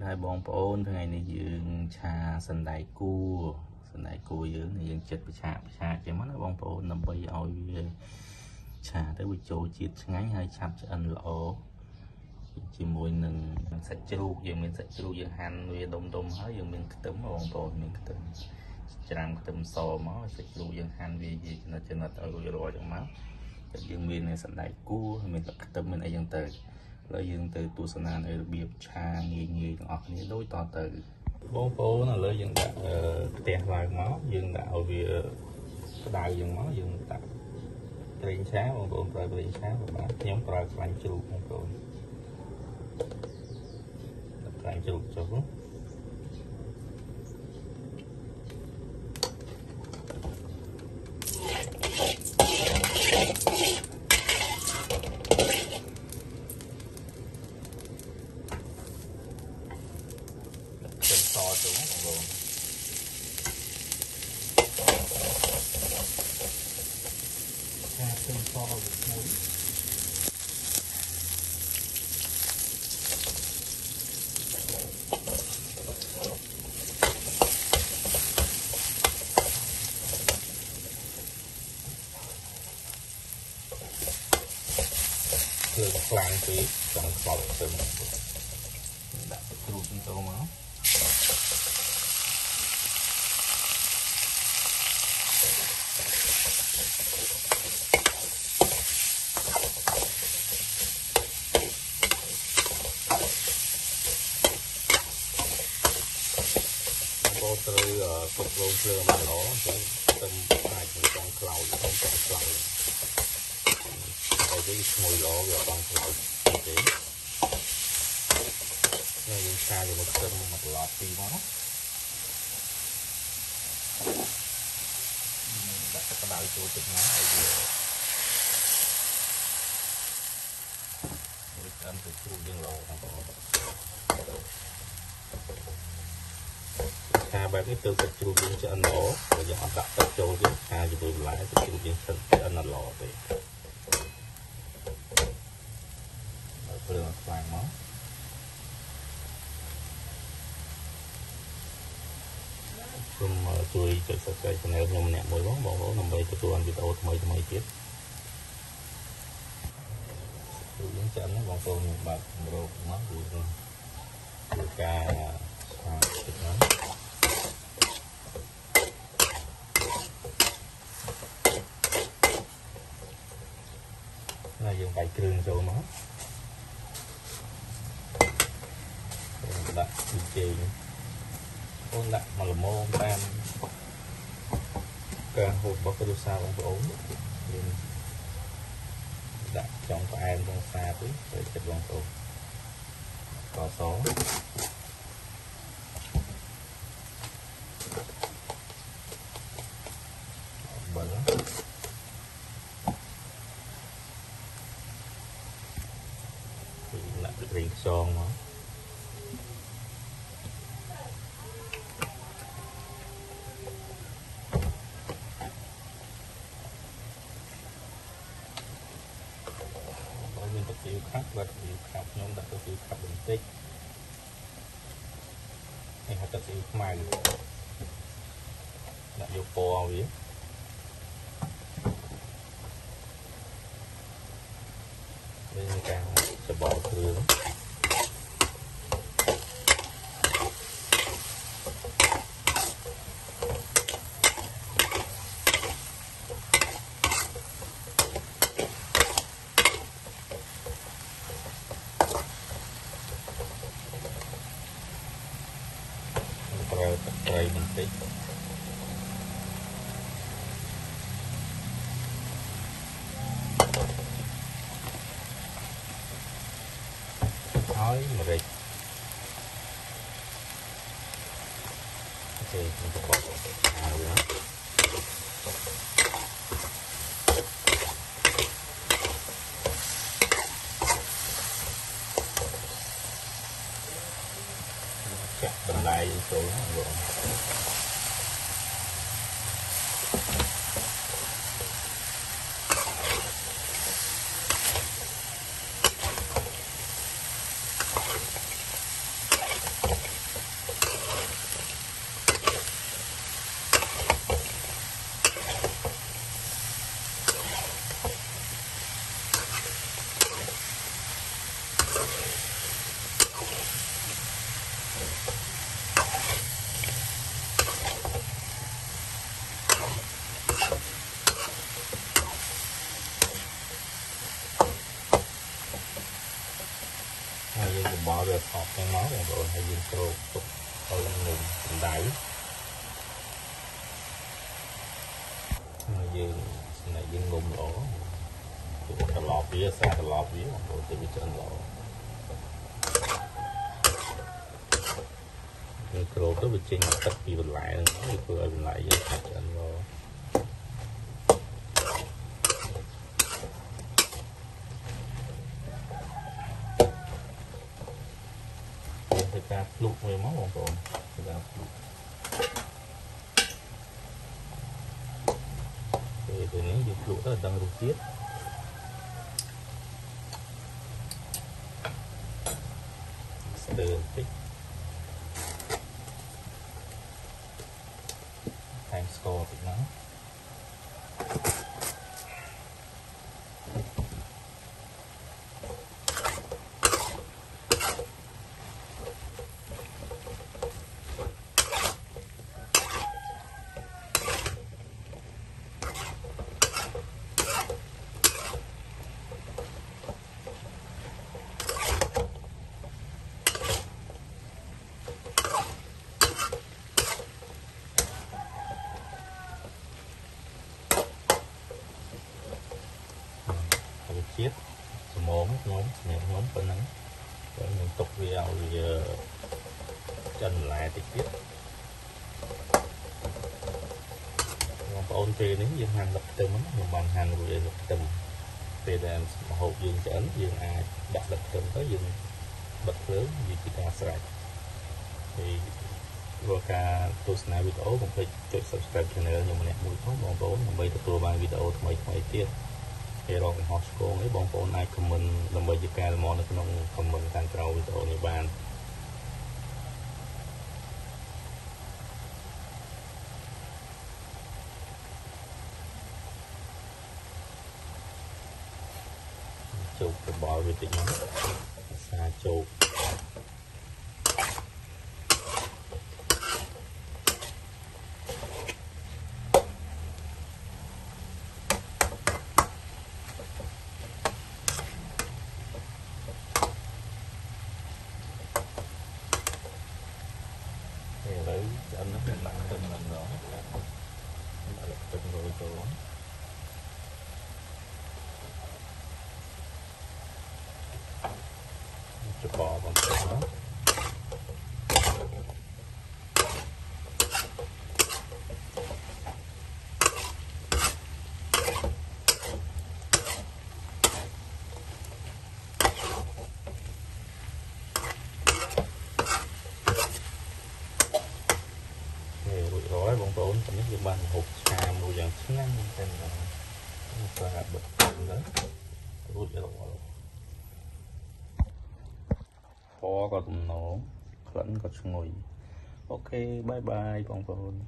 hai bong bóngថ្ងៃនេះយើងឆាសណ្តែកគួរយើងចិត្តបឆាជាមកណាបងប្អូនដើម្បីឲ្យវាឆាទៅវាចូលជាតិឆ្ងាញ់ហើយឆាប់ឆ្អិនល្អជាមួយនឹងសាច់ជ្រូកយើងមានសាច់ជ្រូកយើងហាន់វាដុំហើយយើងមានខ្ទឹមបងប្អូនមានខ្ទឹមច្រាំខ្ទឹមសមកសាច់ជ្រូកយើងហាន់វាចំណិតឲ្យរួចរាល់ចឹងមកតែយើងមានសណ្តែកគួរមានខ្ទឹមមានអីចឹងទៅแล้วយើងទៅទស្សនានៅរបៀបឆាងាយទាំងអស់គ្នាដូចតទៅបងប្អូនឥឡូវយើងដាក់ផ្ទះឡើងមកយើងដាក់ឲ្យវាក្តៅចឹងមកយើងដាក់ប្រេងឆាបងប្អូនប្រើប្រេងឆាបាទខ្ញុំប្រើខ្លាញ់ជ្រូកបងប្អូនដាក់ខ្លាញ់ជ្រូកចុះเป็นซอสหมูเครื่องกลางปีสองกรอบเติมដាក់ជ្រូកចូលមកត្រូវគ្រប់គ្រងភ្លើងបានល្អអញ្ចឹងទឹកអាចមិនចង់ខ្លោចkhôngចង់ខ្លោចហើយវាឈ្ងុយល្អវាអត់ខ្លោចទេហើយយើងឆាជាមួយខ្ទឹមមួយត្រឡប់ពីមកដាក់ទឹកក្តៅចូលទឹកមកឲ្យវាឆ្អិនទៅជ្រូកយើងល្អបងប្អូនឆាបែបនេះទៅសាច់ជ្រូកយើងឆ្អិនល្អបើយើងអត់ដាក់ទឹកចូលទេឆាជាមួយបន្លែសាច់ជ្រូកយើងឆ្អិនអត់ល្អទេហើយព្រឹងខ្លាំងមកខ្ញុំជួយចុច Subscribe Channel ខ្ញុំម្នាក់មួយបងប្អូនដើម្បីទទួលបានវីដេអូថ្មីទៀតយើងឆ្អិនណាបងប្អូនបាទរោគមកគឺការឆាទឹកហ្នឹងយើងបាយគ្រឿងចូលមកដាក់ជីជេងបងដាក់មកល្មមតាមការហូបរបស់គ្រួសារបងប្អូនយើងដាក់ចង់ផ្អែមក្នុងសាទៅចិត្តបងប្អូនស្ករសបិលដាក់ទឹកប្រេងខ្យងមកមានទឹកស៊ីអ៊ូខាប់បាទស៊ីអ៊ូខាប់ខ្ញុំដាក់ទឹកស៊ីអ៊ូខាប់បន្តិចនេះហើយទឹកស៊ីអ៊ូខ្មៅដាក់យកពណ៌វាមានការច្បល់គ្រឿងប្រើទឹកត្រីបន្តិចហើយម្រេចអូខេខ្ញុំប្រកបហើយណាចាក់បន្លែចូលហ្នឹង เ rồi thọt cái máu rồi hay dùng trộn tục thôi là ngùng đáy dương này dương ngùng lỗ tụi lọt phía xa lọt phía rồi từ bị chân lỗ micro tới bị chênh tất bị bên lại nó vừa bên lại với thật chân lỗ người ta luộc với máu còn còn người ta luộc từ nãy dùng luộc rất là đang luộc tiết stir tích time score tích nó chiết món nhóm phần nắng rồi mình tục video giờ chân lại trực tiếp ôn tiền đến dương hành lập tùm mình bằng hành rồi lập tùm về là hộp dương chẩn dương ai đặt lập tùm tới dương bật lớn như chỉ ta sạch thì vừa cả tôi sẽ video cũng phải chọn subscribe channel nhưng mà nè mũi thoáng bóng bóng mà bây giờ bài video mấy tiết thì rồi họ sẽ lấy bóng bóng này comment làm bây giờ cái món nó comment càng trâu video này bàn chụp cái bò về tính xa chụp lấy cho nó lặng từng lần đó từng rồi chỗ chụp bò bằng cái đó rồi bông tốn nhất là bàn hộp trà mùi dạng ngang tên là và bật nữa rút ra khó có tùm nó vẫn có ngồi ok bye bye bông tốn